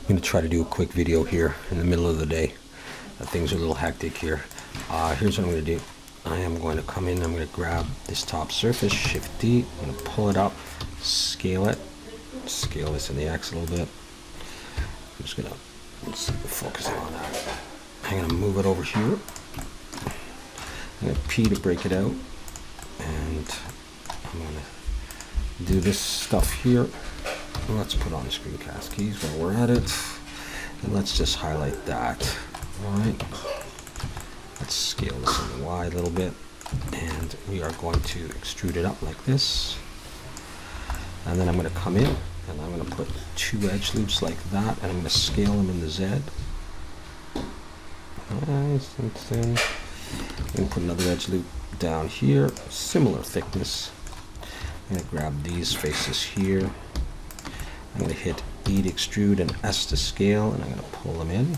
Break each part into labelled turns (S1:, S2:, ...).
S1: going to try to do a quick video here in the middle of the day. Things are a little hectic here. Here's what I'm going to do. I am going to come in, I'm going to grab this top surface, Shift D, I'm going to pull it up, scale this in the X a little bit. I'm just going to focus on that. I'm going to move it over here. I'm going to P to break it out, and I'm going to do this stuff here. Let's put on screencast keys while we're at it, and let's just highlight that. All right, let's scale this in the Y a little bit, and we are going to extrude it up like this. And then I'm going to come in and I'm going to put 2 edge loops like that, and I'm going to scale them in the Z. Nice and thin. I'm going to put another edge loop down here, similar thickness. I'm going to grab these faces here. I'm going to hit E to extrude and S to scale, and I'm going to pull them in.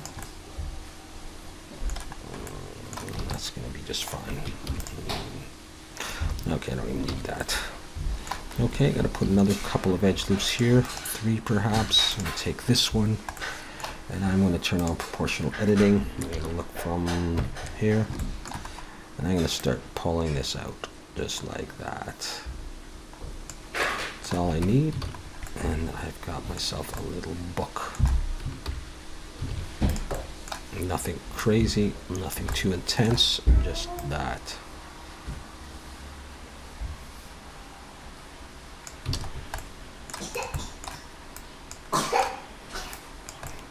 S1: That's going to be just fine. Okay, I don't even need that. Okay, I'm going to put another couple of edge loops here, 3 perhaps. I'm going to take this one, and I'm going to turn on proportional editing. I'm going to look from here, and I'm going to start pulling this out, just like that. That's all I need, and I've got myself a little book. Nothing crazy, nothing too intense, just that.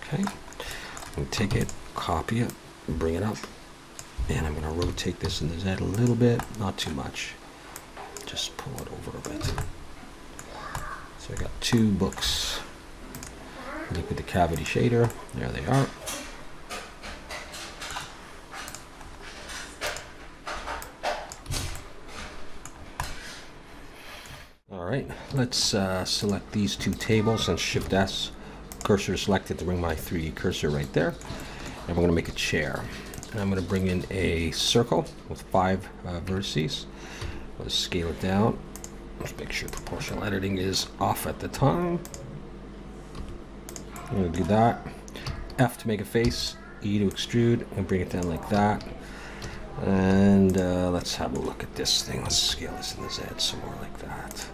S1: Okay, I'm going to take it, copy it, bring it up, and I'm going to rotate this in the Z a little bit, not too much. Just pull it over a bit. So I got 2 books. Look at the cavity shader. There they are. All right, let's select these 2 tables and Shift S. Cursor selected to bring my 3D cursor right there. And we're going to make a chair. And I'm going to bring in a circle with 5 vertices. Let's scale it down. Let's make sure proportional editing is off at the time. I'm going to do that. F to make a face, E to extrude, and bring it down like that. And let's have a look at this thing. Let's scale this in the Z some more like that.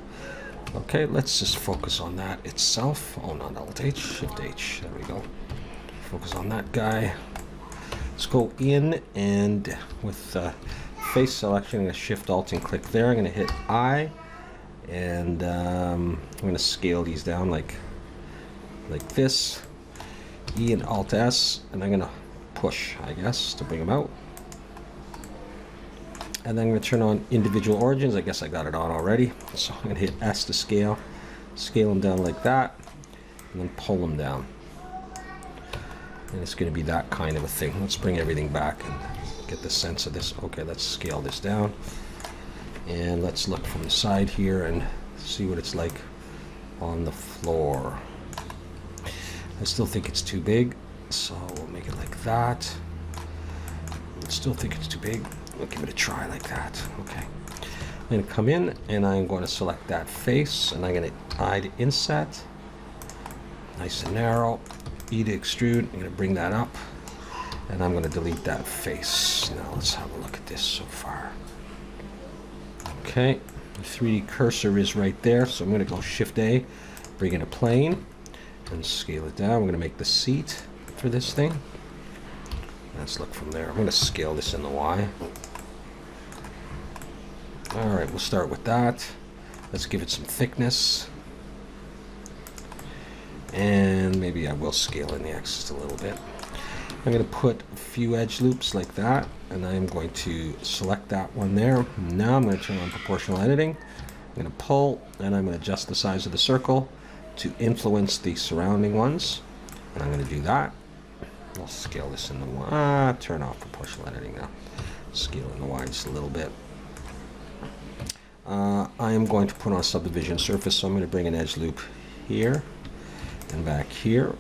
S1: Okay, let's just focus on that itself. Oh, not Alt H, Shift H. There we go. Focus on that guy. Let's go in, and with face selection, I'm going to Shift Alt and click there. I'm going to hit I, and I'm going to scale these down like this. E and Alt S, and I'm going to push, I guess, to bring them out. And then I'm going to turn on individual origins. I guess I got it on already. So I'm going to hit S to scale them down like that, and then pull them down. And it's going to be that kind of a thing. Let's bring everything back and get the sense of this. Okay, let's scale this down. And let's look from the side here and see what it's like on the floor. I still think it's too big, so we'll make it like that. I still think it's too big. We'll give it a try like that. Okay. I'm going to come in, and I'm going to select that face, and I'm going to I to inset. Nice and narrow. E to extrude. I'm going to bring that up, and I'm going to delete that face. Now let's have a look at this so far. Okay. The 3D cursor is right there, so I'm going to go Shift A, bring in a plane, and scale it down. We're going to make the seat for this thing. Let's look from there. I'm going to scale this in the Y. Alright, we'll start with that. Let's give it some thickness. And maybe I will scale in the X just a little bit. I'm going to put a few edge loops like that, and I'm going to select that one there. Now I'm going to turn on proportional editing. I'm going to pull, and I'm going to adjust the size of the circle to influence the surrounding ones. And I'm going to do that. I'll scale this in the Y. Turn off proportional editing now. Scale in the Y just a little bit. I am going to put on a subdivision surface, so I'm going to bring an edge loop here and back here,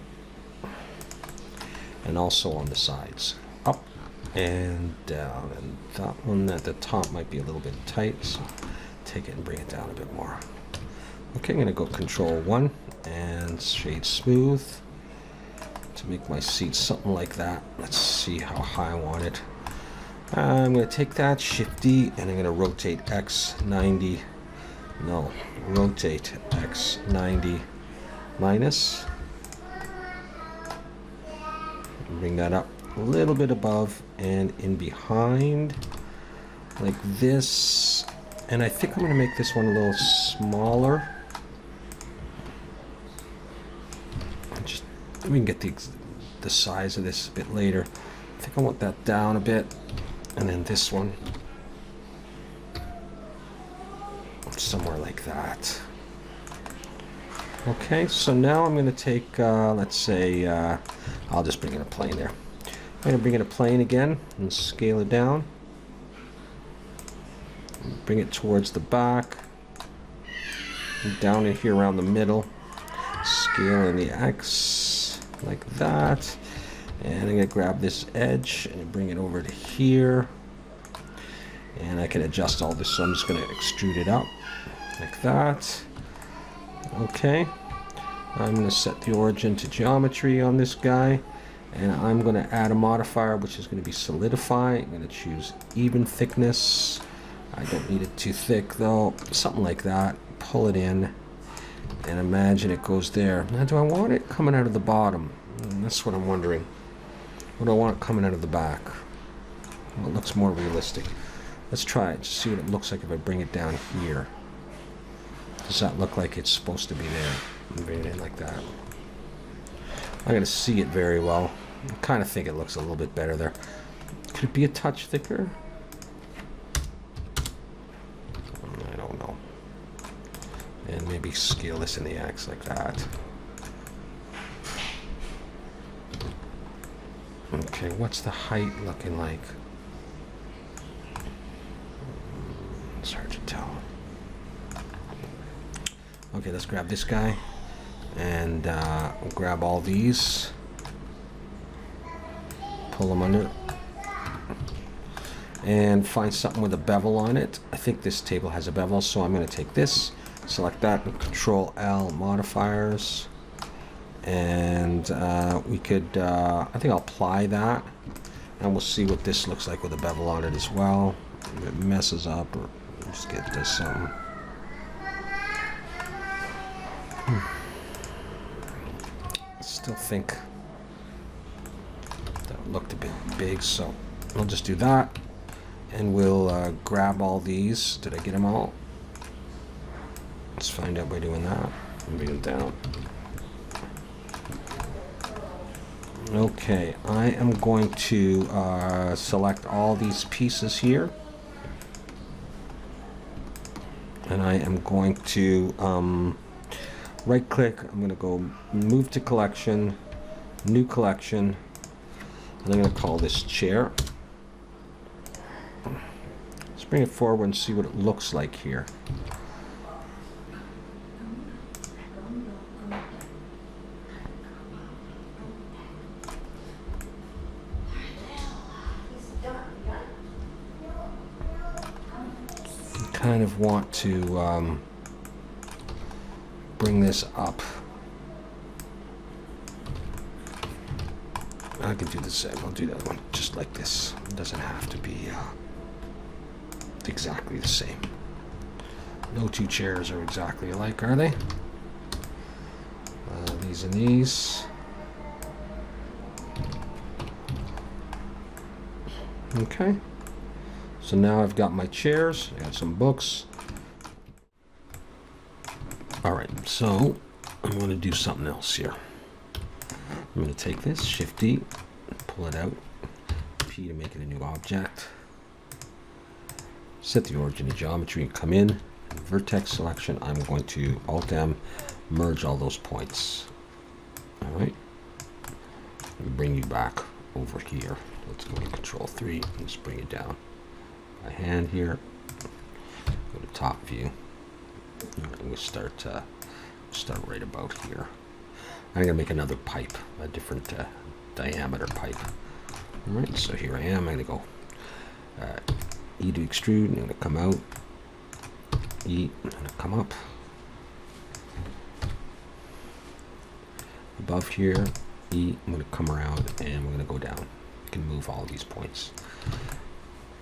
S1: and also on the sides, up and down. And that one at the top might be a little bit tight, so take it and bring it down a bit more. Okay, I'm going to go Control 1 and shade smooth. make my seat something like that. Let's see how high I want it. I'm going to take that, Shift D, and I'm going to rotate X 90. No, rotate X 90 minus. Bring that up a little bit above and in behind, like this. And I think I'm going to make this one a little smaller. Just we can get the size of this a bit later. I think I want that down a bit, and then this one somewhere like that. Okay, so now I'm going to take, let's say, I'll just bring in a plane there. I'm going to bring in a plane again and scale it down. Bring it towards the back. Down in here around the middle. Scale in the X like that. And I'm going to grab this edge and bring it over to here. And I can adjust all this, so I'm just going to extrude it up like that. Okay, I'm going to set the origin to geometry on this guy, and I'm going to add a modifier which is going to be solidify. I'm going to choose even thickness. I don't need it too thick though, something like that. Pull it in and imagine it goes there. Now do I want it coming out of the bottom? That's what I'm wondering. Or do I want it coming out of the back? Well, it looks more realistic. Let's try it, just see what it looks like if I bring it down here. Does that look like it's supposed to be there? Bring it in like that. I'm going to see it very well. I kind of think it looks a little bit better there. Could it be a touch thicker? I don't know. And maybe scale this in the X like that. Okay, what's the height looking like? It's hard to tell. Okay, let's grab this guy and we'll grab all these, pull them under, and find something with a bevel on it. I think this table has a bevel, so I'm going to take this, select that, and Control L modifiers, and we could, I think I'll apply that, and we'll see what this looks like with a bevel on it as well. If it messes up, or just get this something. Still think that looked a bit big, so I'll just do that, and we'll grab all these. Did I get them all? Let's find out by doing that and bring them down. Okay, I am going to select all these pieces here, and I am going to right click. I'm going to go move to collection, new collection, and I'm going to call this chair. Let's bring it forward and see what it looks like here. Kind of want to bring this up. I can do the same. I'll do that one just like this. It doesn't have to be exactly the same. No two chairs are exactly alike, are they? These and these. Okay. So now I've got my chairs. I got some books. Alright, so I'm going to do something else here. I'm going to take this, Shift D, pull it out, P to make it a new object, set the origin to geometry, and come in, vertex selection. I'm going to Alt M, merge all those points. Alright, bring you back over here. Let's go to Control 3 and just bring it down by hand here. Go to top view. I'm going to start right about here. I'm going to make another pipe, a different diameter pipe. All right, so here I am. I'm going to go E to extrude. I'm going to come out. E, I'm going to come up. Above here, E, I'm going to come around and we're going to go down. You can move all these points.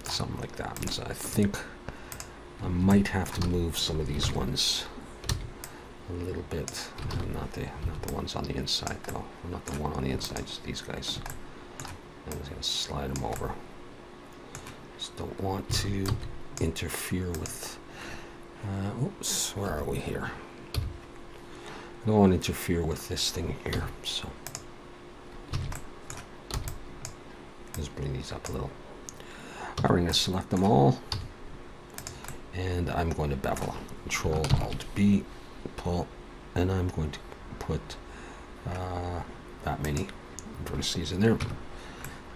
S1: Something like that. And so I think I might have to move some of these ones a little bit. Not the ones on the inside though. Not the one on the inside, just these guys. I'm just going to slide them over. Just don't want to interfere with... oops, where are we here? I don't want to interfere with this thing here, so... Just bring these up a little. All right, I'm going to select them all. And I'm going to bevel. Control Alt B, pull, and I'm going to put that many vertices in there.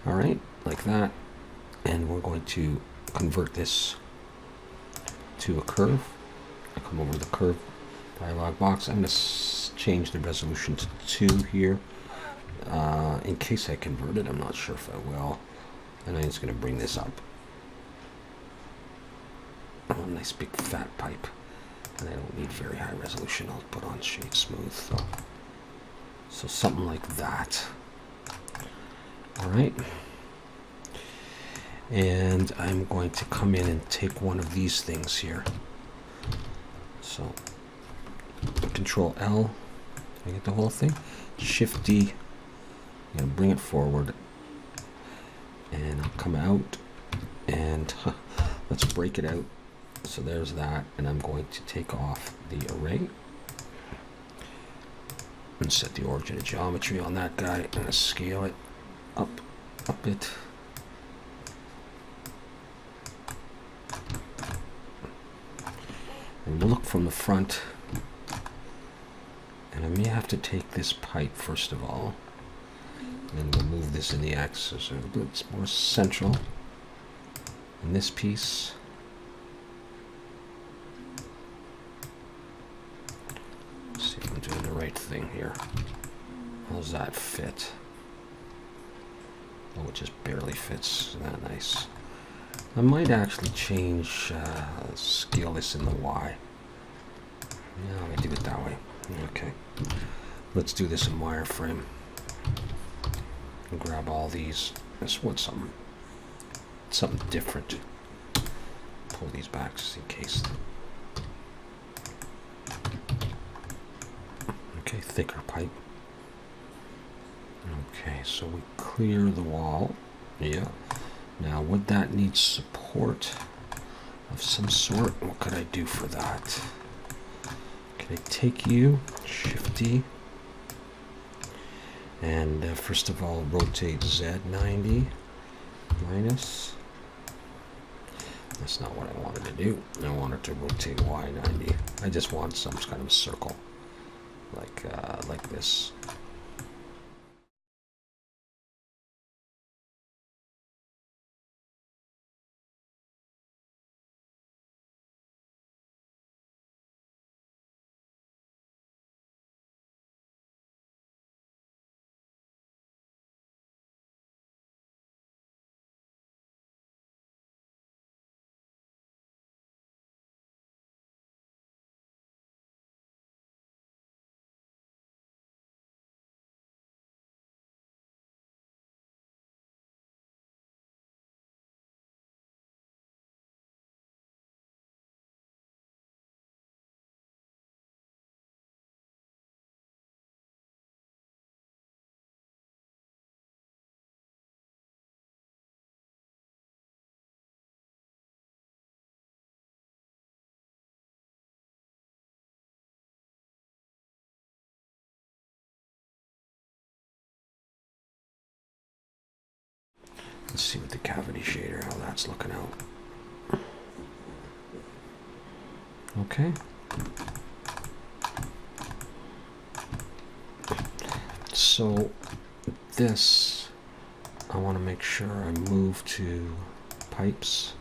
S1: All right, like that. And we're going to convert this to a curve. I come over to the curve dialog box. I'm going to change the resolution to 2 here. In case I convert it, I'm not sure if I will. And I'm just going to bring this up. Oh, nice big fat pipe. And I don't need very high resolution. I'll put on shade smooth. So something like that. All right. And I'm going to come in and take one of these things here. So Control L. I get the whole thing. Shift D. I'm going to bring it forward. And I'll come out. And let's break it out. So there's that. And I'm going to take off the array. And set the origin of geometry on that guy. I'm going to scale it up it. And we'll look from the front. And I may have to take this pipe first of all. And we'll move this in the axis. It's more central. And this piece. Let's see if I'm doing the right thing here. How's that fit? Oh, it just barely fits. Isn't that nice? I might actually change, scale this in the Y. Yeah, let me do it that way. Okay. Let's do this in wireframe. And grab all these. This wants something different. Pull these back just in case. Okay, thicker pipe. Okay, so we clear the wall. Yeah. Now, would that need support of some sort? What could I do for that? Can I take you, Shift D, and first of all, rotate Z90 minus. That's not what I wanted to do. I wanted to rotate Y90. I just want some kind of a circle, like this. Let's see with the cavity shader how that's looking out. Okay. So this, I want to make sure I move to pipes,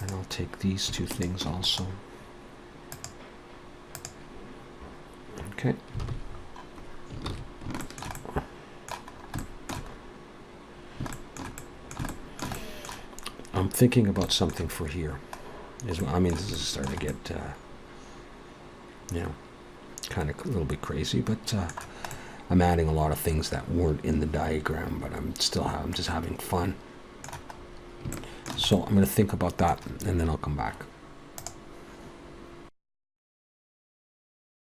S1: and I'll take these two things also. Okay. I'm thinking about something for here. I mean, this is starting to get, kind of a little bit crazy, but I'm adding a lot of things that weren't in the diagram, but I'm just having fun. So I'm going to think about that, and then I'll come back.